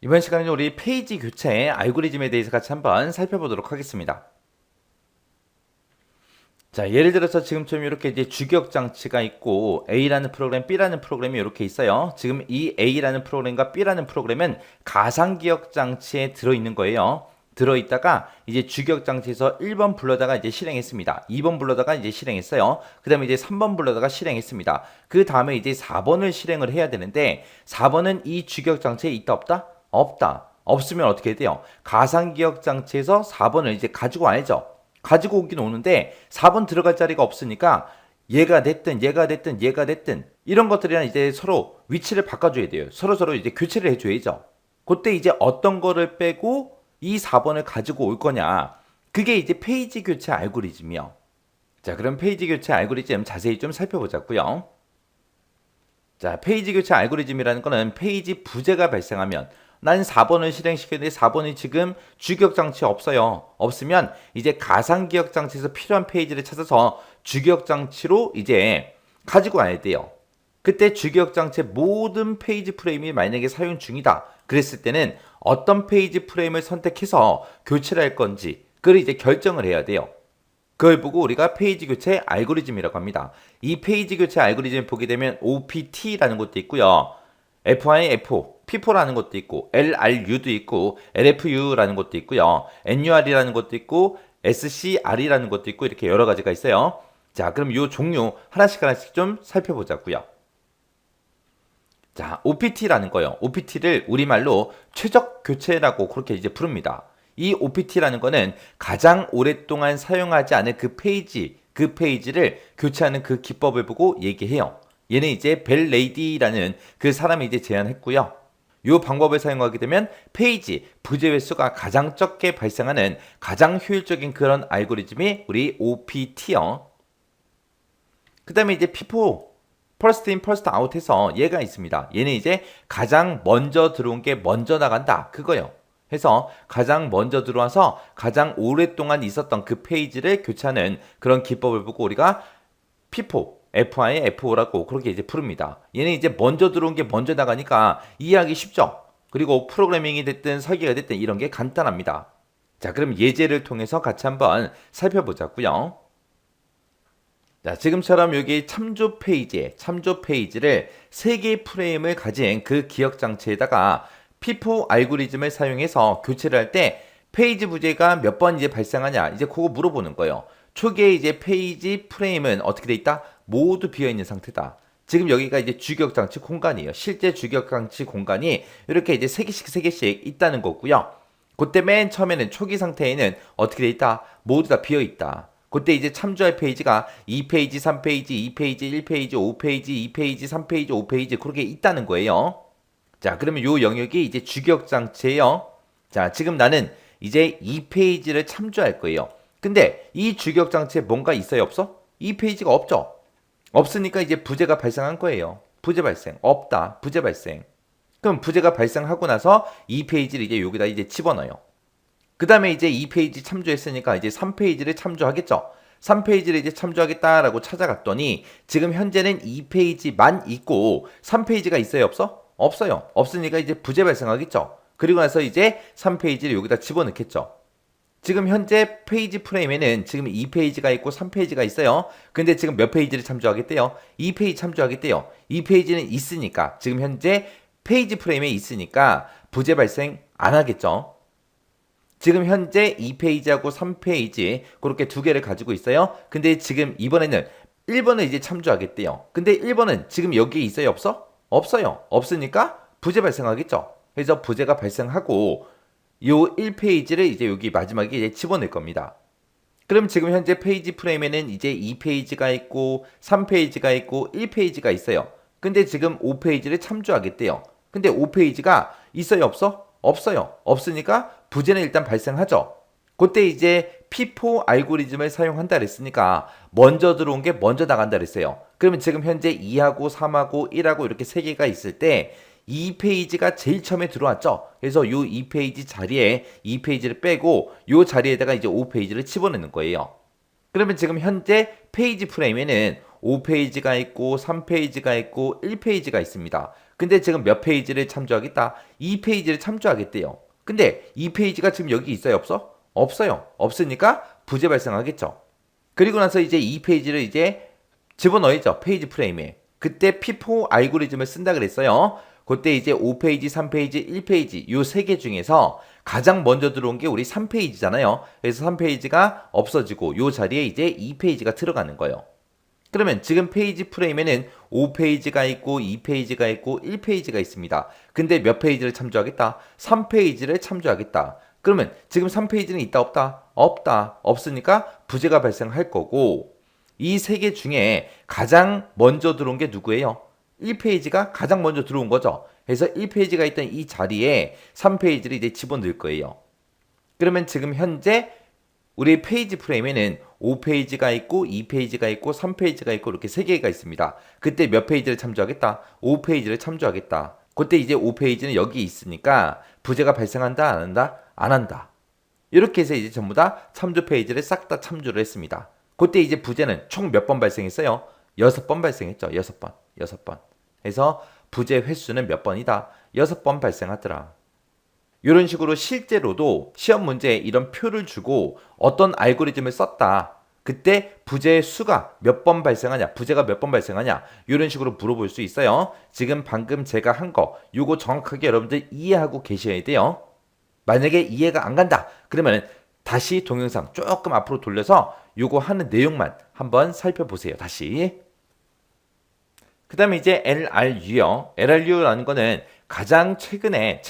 이번 시간에는 우리 페이지 교체 알고리즘에 대해서 같이 한번 살펴보도록 하겠습니다. 자, 예를 들어서 지금처럼 이렇게 이제 주기억 장치가 있고 A라는 프로그램, B라는 프로그램이 이렇게 있어요. 지금 이 A라는 프로그램과 B라는 프로그램은 가상기억 장치에 들어있는 거예요. 들어있다가 이제 주기억 장치에서 1번 불러다가 이제 실행했습니다. 2번 불러다가 이제 실행했어요. 그 다음에 이제 3번 불러다가 실행했습니다. 그 다음에 이제 4번을 실행을 해야 되는데 4번은 이 주기억 장치에 있다 없다? 없다. 없으면 어떻게 돼요? 가상기억 장치에서 4번을 이제 가지고 와야죠. 가지고 오긴 오는데 4번 들어갈 자리가 없으니까 얘가 됐든 이런 것들이랑 이제 서로 위치를 바꿔줘야 돼요. 서로 이제 교체를 해줘야죠. 그때 이제 어떤 거를 빼고 이 4번을 가지고 올 거냐. 그게 이제 페이지 교체 알고리즘이요. 자, 그럼 페이지 교체 알고리즘 자세히 좀 살펴보자고요. 자, 페이지 교체 알고리즘이라는 거는 페이지 부재가 발생하면 난 4번을 실행시켰는데 4번이 지금 주기억 장치 없어요. 없으면 이제 가상기억 장치에서 필요한 페이지를 찾아서 주기억 장치로 이제 가지고 와야 돼요. 그때 주기억 장치의 모든 페이지 프레임이 만약에 사용 중이다. 그랬을 때는 어떤 페이지 프레임을 선택해서 교체를 할 건지 그걸 이제 결정을 해야 돼요. 그걸 보고 우리가 페이지 교체 알고리즘이라고 합니다. 이 페이지 교체 알고리즘을 보게 되면 OPT라는 것도 있고요. FIFO, FIFO라는 것도 있고 LRU도 있고 LFU라는 것도 있고요. NUR이라는 것도 있고 SCR이라는 것도 있고 이렇게 여러 가지가 있어요. 자, 그럼 이 종류 하나씩 좀 살펴보자고요. 자, OPT라는 거요. OPT를 우리말로 최적 교체라고 그렇게 이제 부릅니다. 이 OPT라는 거는 가장 오랫동안 사용하지 않은 그 페이지를 교체하는 그 기법을 보고 얘기해요. 얘는 이제 벨 레이디라는 그 사람이 이제 제안했고요. 이 방법을 사용하게 되면 페이지 부재 횟수가 가장 적게 발생하는 가장 효율적인 그런 알고리즘이 우리 OPT요. 그 다음에 이제 FIFO 퍼스트 인 퍼스트 아웃 해서 얘가 있습니다. 얘는 이제 가장 먼저 들어온 게 먼저 나간다. 그거요. 해서 가장 먼저 들어와서 가장 오랫동안 있었던 그 페이지를 교체하는 그런 기법을 보고 우리가 FIFO, FIFO라고 그렇게 이제 부릅니다. 얘는 이제 먼저 들어온 게 먼저 나가니까 이해하기 쉽죠. 그리고 프로그래밍이 됐든 설계가 됐든 이런 게 간단합니다. 자, 그럼 예제를 통해서 같이 한번 살펴보자고요. 자, 지금처럼 여기 참조 페이지를 3개의 프레임을 가진 그 기억 장치에다가 피포 알고리즘을 사용해서 교체를 할 때 페이지 부재가 몇 번 이제 발생하냐 이제 그거 물어보는 거예요. 초기에 이제 페이지 프레임은 어떻게 돼 있다? 모두 비어 있는 상태다. 지금 여기가 이제 주기억 장치 공간이에요. 실제 주기억 장치 공간이 이렇게 이제 3개씩 있다는 거고요. 그때 맨 처음에는 초기 상태에는 어떻게 돼 있다? 모두 다 비어 있다. 그때 이제 참조할 페이지가 2페이지, 3페이지, 2페이지, 1페이지, 5페이지, 2페이지, 3페이지, 5페이지 그렇게 있다는 거예요. 자, 그러면 요 영역이 이제 주기억 장치예요. 자, 지금 나는 이제 2페이지를 참조할 거예요. 근데 이 주기억 장치에 뭔가 있어요, 없어? 2페이지가 없죠. 없으니까 이제 부재가 발생한 거예요. 부재 발생. 없다. 부재 발생. 그럼 부재가 발생하고 나서 2페이지를 이제 여기다 이제 집어넣어요. 그 다음에 이제 2페이지 참조했으니까 이제 3페이지를 참조하겠죠. 3페이지를 이제 참조하겠다라고 찾아갔더니 지금 현재는 2페이지만 있고 3페이지가 있어요, 없어? 없어요. 없으니까 이제 부재 발생하겠죠. 그리고 나서 이제 3페이지를 여기다 집어넣겠죠. 지금 현재 페이지 프레임에는 지금 2페이지가 있고 3페이지가 있어요. 근데 지금 몇 페이지를 참조하겠대요? 2페이지 참조하겠대요. 2페이지는 있으니까 지금 현재 페이지 프레임에 있으니까 부재 발생 안 하겠죠. 지금 현재 2페이지하고 3페이지 그렇게 두 개를 가지고 있어요. 근데 지금 이번에는 1번을 이제 참조하겠대요. 근데 1번은 지금 여기에 있어요, 없어? 없어요. 없으니까 부재 발생하겠죠. 그래서 부재가 발생하고 요 1페이지를 이제 여기 마지막에 이제 집어넣을 겁니다. 그럼 지금 현재 페이지 프레임에는 이제 2페이지가 있고 3페이지가 있고 1페이지가 있어요. 근데 지금 5페이지를 참조하겠대요. 근데 5페이지가 있어요, 없어? 없어요. 없으니까 부재는 일단 발생하죠. 그때 이제 P4 알고리즘을 사용한다 그랬으니까 먼저 들어온 게 먼저 나간다 그랬어요. 그러면 지금 현재 2하고 3하고 1하고 이렇게 3개가 있을 때 2페이지가 제일 처음에 들어왔죠. 그래서 이 2페이지 자리에 2페이지를 빼고 이 자리에다가 이제 5페이지를 집어넣는 거예요. 그러면 지금 현재 페이지 프레임에는 5페이지가 있고 3페이지가 있고 1페이지가 있습니다. 근데 지금 몇 페이지를 참조하겠다? 2페이지를 참조하겠대요. 근데 2페이지가 지금 여기 있어요, 없어? 없어요. 없으니까 부재 발생하겠죠. 그리고 나서 이제 2페이지를 이제 집어넣어야죠. 페이지 프레임에. 그때 P4 알고리즘을 쓴다 그랬어요. 그때 이제 5페이지, 3페이지, 1페이지 요 세 개 중에서 가장 먼저 들어온 게 우리 3페이지잖아요. 그래서 3페이지가 없어지고 요 자리에 이제 2페이지가 들어가는 거예요. 그러면 지금 페이지 프레임에는 5페이지가 있고 2페이지가 있고 1페이지가 있습니다. 근데 몇 페이지를 참조하겠다? 3페이지를 참조하겠다. 그러면 지금 3페이지는 있다 없다? 없다. 없으니까 부재가 발생할 거고 이 세 개 중에 가장 먼저 들어온 게 누구예요? 1페이지가 가장 먼저 들어온 거죠. 그래서 1페이지가 있던 이 자리에 3페이지를 이제 집어넣을 거예요. 그러면 지금 현재 우리 페이지 프레임에는 5페이지가 있고 2페이지가 있고 3페이지가 있고 이렇게 3개가 있습니다. 그때 몇 페이지를 참조하겠다? 5페이지를 참조하겠다. 그때 이제 5페이지는 여기 있으니까 부재가 발생한다? 안 한다? 안 한다. 이렇게 해서 이제 전부 다 참조 페이지를 싹 다 참조를 했습니다. 그때 이제 부재는 총 몇 번 발생했어요? 6번 발생했죠. 6번. 6번. 그래서 부재 횟수는 몇 번이다? 6번 발생하더라. 이런 식으로 실제로도 시험 문제에 이런 표를 주고 어떤 알고리즘을 썼다. 그때 부재의 수가 몇 번 발생하냐, 부재가 몇 번 발생하냐 이런 식으로 물어볼 수 있어요. 지금 방금 제가 한 거 요거 정확하게 여러분들 이해하고 계셔야 돼요. 만약에 이해가 안 간다. 그러면 다시 동영상 조금 앞으로 돌려서 요거 하는 내용만 한번 살펴보세요. 다시. 그 다음에 이제 LRU요. LRU라는 거는 가장 최근에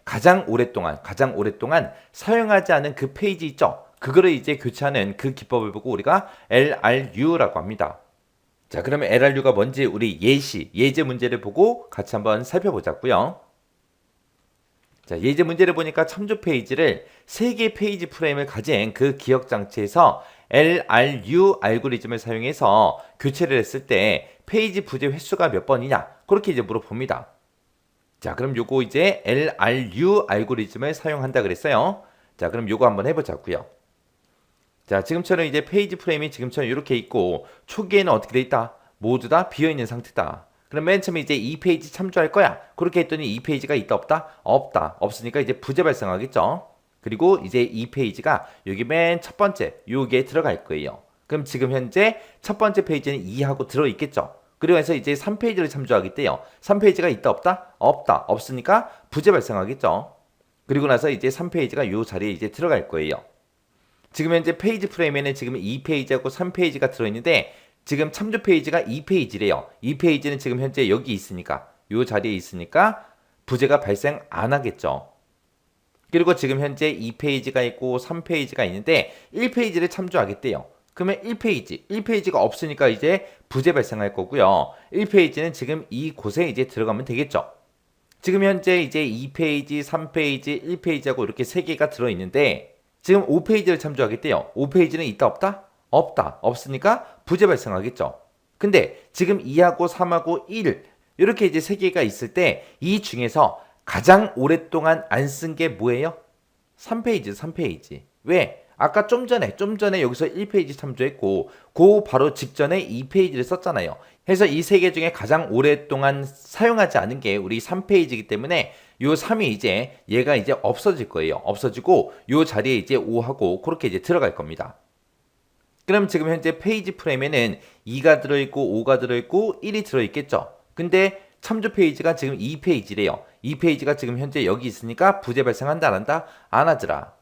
가장 오랫동안 사용하지 않은 그 페이지 있죠. 그거를 이제 교체하는 그 기법을 보고 우리가 LRU라고 합니다. 자, 그러면 LRU가 뭔지 우리 예제 문제를 보고 같이 한번 살펴보자고요. 자, 예제 문제를 보니까 참조 페이지를 3개 페이지 프레임을 가진 그 기억 장치에서 LRU 알고리즘을 사용해서 교체를 했을 때 페이지 부재 횟수가 몇 번이냐? 그렇게 이제 물어봅니다. 자, 그럼 요거 이제 LRU 알고리즘을 사용한다 그랬어요. 자, 그럼 요거 한번 해보자고요. 자, 지금처럼 이제 페이지 프레임이 지금처럼 이렇게 있고 초기에는 어떻게 돼 있다? 모두 다 비어있는 상태다. 그럼 맨 처음에 이제 2페이지 참조할 거야. 그렇게 했더니 2페이지가 있다 없다? 없다. 없으니까 이제 부재 발생하겠죠. 그리고 이제 2페이지가 여기 맨 첫 번째 요게 들어갈 거예요. 그럼 지금 현재 첫 번째 페이지는 2하고 들어있겠죠. 그리고 해서 이제 3페이지를 참조하겠대요. 3페이지가 있다 없다? 없다. 없으니까 부재 발생하겠죠. 그리고 나서 이제 3페이지가 요 자리에 이제 들어갈 거예요. 지금 현재 페이지 프레임에는 지금 2페이지하고 3페이지가 들어있는데 지금 참조 페이지가 2페이지래요. 2페이지는 지금 현재 여기 있으니까 요 자리에 있으니까 부재가 발생 안 하겠죠. 그리고 지금 현재 2페이지가 있고 3페이지가 있는데 1페이지를 참조하겠대요. 그러면 1페이지가 없으니까 이제 부재 발생할 거고요. 1페이지는 지금 이곳에 이제 들어가면 되겠죠. 지금 현재 이제 2페이지, 3페이지, 1페이지하고 이렇게 3개가 들어있는데 지금 5페이지를 참조하겠대요. 5페이지는 있다 없다? 없다. 없으니까 부재 발생하겠죠. 근데 지금 2하고 3하고 1 이렇게 이제 3개가 있을 때 이 중에서 가장 오랫동안 안 쓴 게 뭐예요? 3페이지. 왜? 아까 좀 전에 여기서 1페이지 참조했고 그 바로 직전에 2페이지를 썼잖아요. 그래서 이 3개 중에 가장 오랫동안 사용하지 않은 게 우리 3페이지이기 때문에 요 3이 이제 얘가 이제 없어질 거예요. 없어지고 요 자리에 이제 5하고 그렇게 이제 들어갈 겁니다. 그럼 지금 현재 페이지 프레임에는 2가 들어있고 5가 들어있고 1이 들어있겠죠. 근데 참조 페이지가 지금 2페이지래요. 2페이지가 지금 현재 여기 있으니까 부재 발생한다 안 한다? 안 하더라.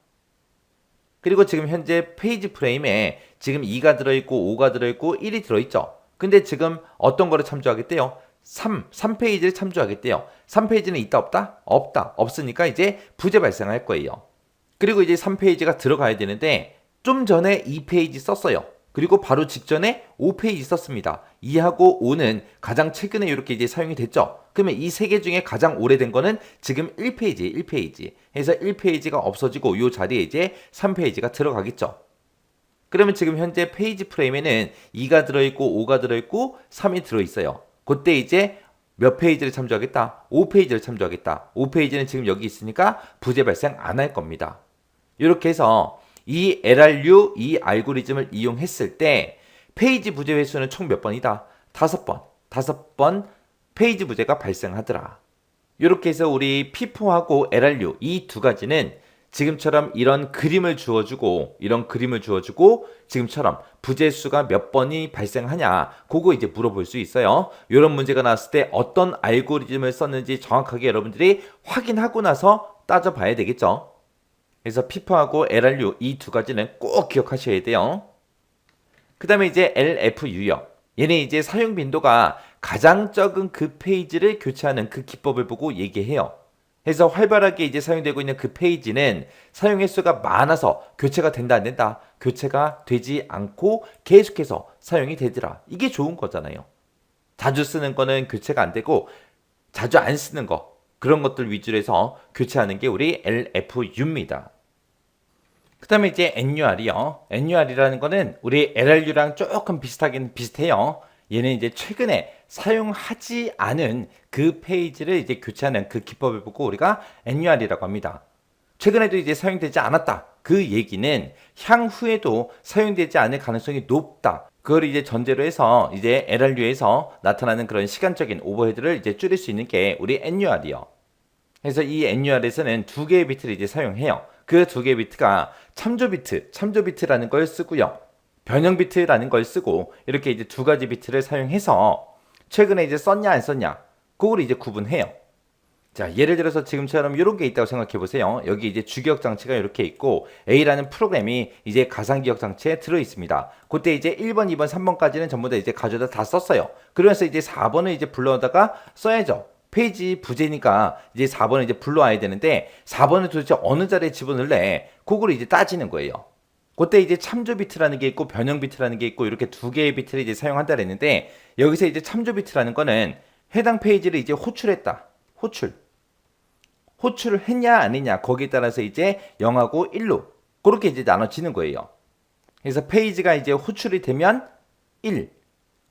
그리고 지금 현재 페이지 프레임에 지금 2가 들어있고 5가 들어있고 1이 들어있죠. 근데 지금 어떤 거를 참조하겠대요? 3페이지를 참조하겠대요. 3페이지는 있다 없다? 없다. 없으니까 이제 부재 발생할 거예요. 그리고 이제 3페이지가 들어가야 되는데 좀 전에 2페이지 썼어요. 그리고 바로 직전에 5페이지 썼습니다. 2하고 5는 가장 최근에 이렇게 이제 사용이 됐죠. 그러면 이 3개 중에 가장 오래된 거는 지금 1페이지. 해서 1페이지가 없어지고 이 자리에 이제 3페이지가 들어가겠죠. 그러면 지금 현재 페이지 프레임에는 2가 들어있고 5가 들어있고 3이 들어있어요. 그때 이제 몇 페이지를 참조하겠다? 5페이지를 참조하겠다. 5페이지는 지금 여기 있으니까 부재 발생 안 할 겁니다. 이렇게 해서 이 LRU 이 알고리즘을 이용했을 때 페이지 부재 횟수는 총 몇 번이다? 5번. 5번 페이지 부재가 발생하더라. 이렇게 해서 우리 P4하고 LRU 이 두 가지는 지금처럼 이런 그림을 주어주고 지금처럼 부재수가 몇 번이 발생하냐 그거 이제 물어볼 수 있어요. 이런 문제가 나왔을 때 어떤 알고리즘을 썼는지 정확하게 여러분들이 확인하고 나서 따져봐야 되겠죠. 그래서 P4하고 LRU 이 두 가지는 꼭 기억하셔야 돼요. 그 다음에 이제 LFU요. 얘는 이제 사용 빈도가 가장 적은 그 페이지를 교체하는 그 기법을 보고 얘기해요. 그래서 활발하게 이제 사용되고 있는 그 페이지는 사용 횟수가 많아서 교체가 된다 안 된다. 교체가 되지 않고 계속해서 사용이 되더라. 이게 좋은 거잖아요. 자주 쓰는 거는 교체가 안 되고 자주 안 쓰는 거 그런 것들 위주로 해서 교체하는 게 우리 LFU입니다. 그 다음에 이제 NUR이요. NUR이라는 거는 우리 LRU랑 조금 비슷하긴 비슷해요. 얘는 이제 최근에 사용하지 않은 그 페이지를 이제 교체하는 그 기법을 보고 우리가 NUR이라고 합니다. 최근에도 이제 사용되지 않았다. 그 얘기는 향후에도 사용되지 않을 가능성이 높다. 그걸 이제 전제로 해서 이제 LRU에서 나타나는 그런 시간적인 오버헤드를 이제 줄일 수 있는 게 우리 NUR이요. 그래서 이 NUR에서는 두 개의 비트를 이제 사용해요. 그 두 개의 비트가 참조 비트라는 걸 쓰고요. 변형 비트라는 걸 쓰고 이렇게 이제 두 가지 비트를 사용해서 최근에 이제 썼냐 안 썼냐 그걸 이제 구분해요. 자, 예를 들어서 지금처럼 이런 게 있다고 생각해 보세요. 여기 이제 주기억 장치가 이렇게 있고 A라는 프로그램이 이제 가상기억 장치에 들어 있습니다. 그때 이제 1번, 2번, 3번까지는 전부 다 이제 가져다 다 썼어요. 그러면서 이제 4번을 이제 불러다가 써야죠. 페이지 부재니까 이제 4번을 이제 불러와야 되는데 4번을 도대체 어느 자리에 집어넣을래? 그걸 이제 따지는 거예요. 그때 이제 참조 비트라는 게 있고 변형 비트라는 게 있고 이렇게 두 개의 비트를 이제 사용한다 그랬는데 여기서 이제 참조 비트라는 거는 해당 페이지를 이제 호출했다. 호출을 했냐 안 했냐 거기에 따라서 이제 0하고 1로 그렇게 이제 나눠지는 거예요. 그래서 페이지가 이제 호출이 되면 1,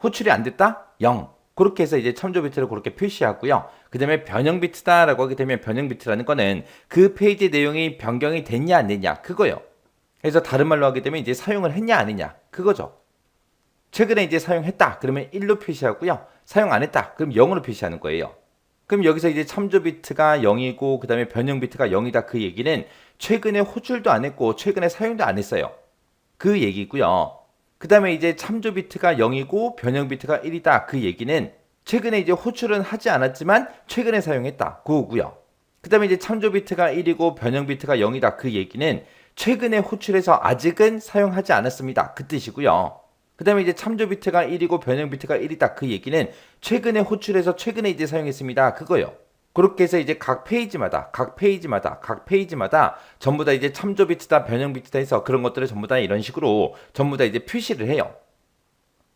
호출이 안 됐다? 0. 그렇게 해서 이제 참조 비트를 그렇게 표시하고요. 그 다음에 변형 비트다라고 하게 되면 변형 비트라는 거는 그 페이지 내용이 변경이 됐냐 안 됐냐 그거요. 그래서 다른 말로 하게 되면 이제 사용을 했냐 안 했냐 그거죠. 최근에 이제 사용했다 그러면 1로 표시하고요. 사용 안 했다 그럼 0으로 표시하는 거예요. 그럼 여기서 이제 참조 비트가 0이고 그 다음에 변형 비트가 0이다 그 얘기는 최근에 호출도 안 했고 최근에 사용도 안 했어요. 그 얘기고요. 그 다음에 이제 참조 비트가 0이고 변형 비트가 1이다 그 얘기는 최근에 이제 호출은 하지 않았지만 최근에 사용했다 그거고요. 그 다음에 이제 참조 비트가 1이고 변형 비트가 0이다 그 얘기는 최근에 호출해서 아직은 사용하지 않았습니다 그 뜻이고요. 그 다음에 이제 참조 비트가 1이고 변형 비트가 1이다 그 얘기는 최근에 호출해서 최근에 이제 사용했습니다 그거요. 그렇게 해서 이제 각 페이지마다 전부 다 이제 참조 비트다 변형 비트다 해서 그런 것들을 전부 다 이런 식으로 전부 다 이제 표시를 해요.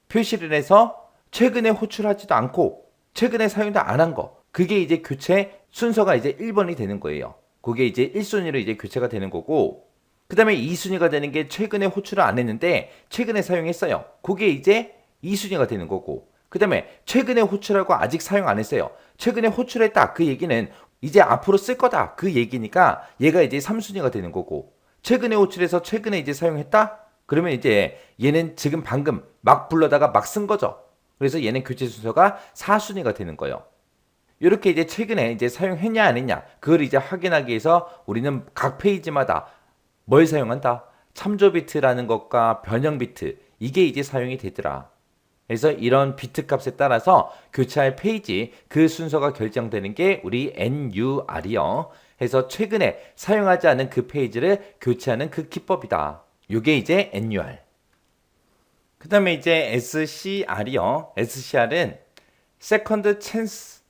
표시를 해서 최근에 호출하지도 않고 최근에 사용도 안 한 거 그게 이제 교체 순서가 이제 1번이 되는 거예요. 그게 이제 1순위로 이제 교체가 되는 거고 그 다음에 2순위가 되는 게 최근에 호출을 안 했는데 최근에 사용했어요. 그게 이제 2순위가 되는 거고 그 다음에 최근에 호출하고 아직 사용 안 했어요. 최근에 호출했다 그 얘기는 이제 앞으로 쓸 거다 그 얘기니까 얘가 이제 3순위가 되는 거고 최근에 호출해서 최근에 이제 사용했다 그러면 이제 얘는 지금 방금 막 불러다가 막 쓴 거죠. 그래서 얘는 교체 순서가 4순위가 되는 거예요. 이렇게 이제 최근에 이제 사용했냐 안 했냐 그걸 이제 확인하기 위해서 우리는 각 페이지마다 뭘 사용한다? 참조 비트라는 것과 변형 비트 이게 이제 사용이 되더라. 그래서 이런 비트 값에 따라서 교체할 페이지 그 순서가 결정되는 게 우리 NUR이요. 해서 최근에 사용하지 않은 그 페이지를 교체하는 그 기법이다. 이게 이제 NUR. 그 다음에 이제 SCR이요. SCR은 Second Chance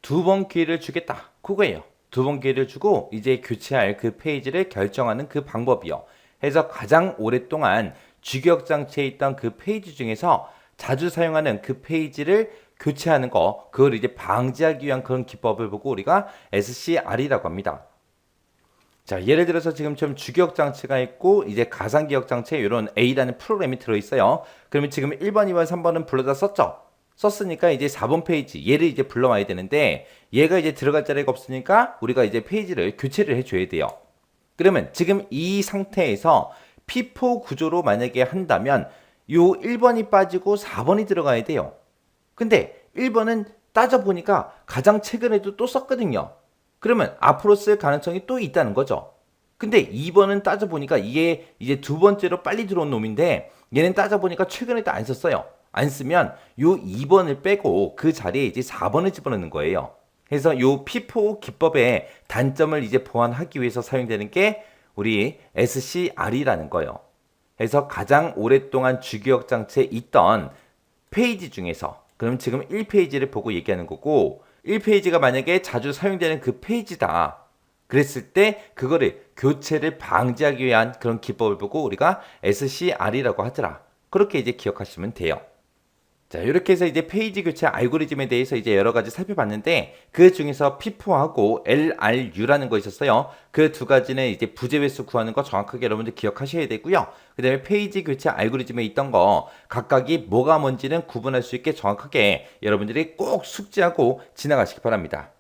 두 번 기회를 주겠다. 그거예요. 두 번 기회를 주고 이제 교체할 그 페이지를 결정하는 그 방법이요. 해서 가장 오랫동안 주기억 장치에 있던 그 페이지 중에서 자주 사용하는 그 페이지를 교체하는 거 그걸 이제 방지하기 위한 그런 기법을 보고 우리가 SCR이라고 합니다. 자, 예를 들어서 지금처럼 주기억 장치가 있고 이제 가상기억 장치에 이런 A라는 프로그램이 들어있어요. 그러면 지금 1번, 2번, 3번은 불러다 썼죠. 썼으니까 이제 4번 페이지 얘를 이제 불러와야 되는데 얘가 이제 들어갈 자리가 없으니까 우리가 이제 페이지를 교체를 해줘야 돼요. 그러면 지금 이 상태에서 P4 구조로 만약에 한다면 요 1번이 빠지고 4번이 들어가야 돼요. 근데 1번은 따져보니까 가장 최근에도 또 썼거든요. 그러면 앞으로 쓸 가능성이 또 있다는 거죠. 근데 2번은 따져보니까 이게 이제 두 번째로 빨리 들어온 놈인데 얘는 따져보니까 최근에도 안 썼어요. 안 쓰면 요 2번을 빼고 그 자리에 이제 4번을 집어넣는 거예요. 그래서 요 피포 기법의 단점을 이제 보완하기 위해서 사용되는 게 우리 SCR이라는 거예요. 그래서 가장 오랫동안 주기억 장치에 있던 페이지 중에서 그럼 지금 1페이지를 보고 얘기하는 거고 1페이지가 만약에 자주 사용되는 그 페이지다. 그랬을 때 그거를 교체를 방지하기 위한 그런 기법을 보고 우리가 SCR이라고 하더라. 그렇게 이제 기억하시면 돼요. 자, 이렇게 해서 이제 페이지 교체 알고리즘에 대해서 이제 여러 가지 살펴봤는데 그 중에서 FIFO하고 LRU라는 거 있었어요. 그 두 가지는 이제 부재 횟수 구하는 거 정확하게 여러분들 기억하셔야 되고요. 그 다음에 페이지 교체 알고리즘에 있던 거 각각이 뭐가 뭔지는 구분할 수 있게 정확하게 여러분들이 꼭 숙지하고 지나가시기 바랍니다.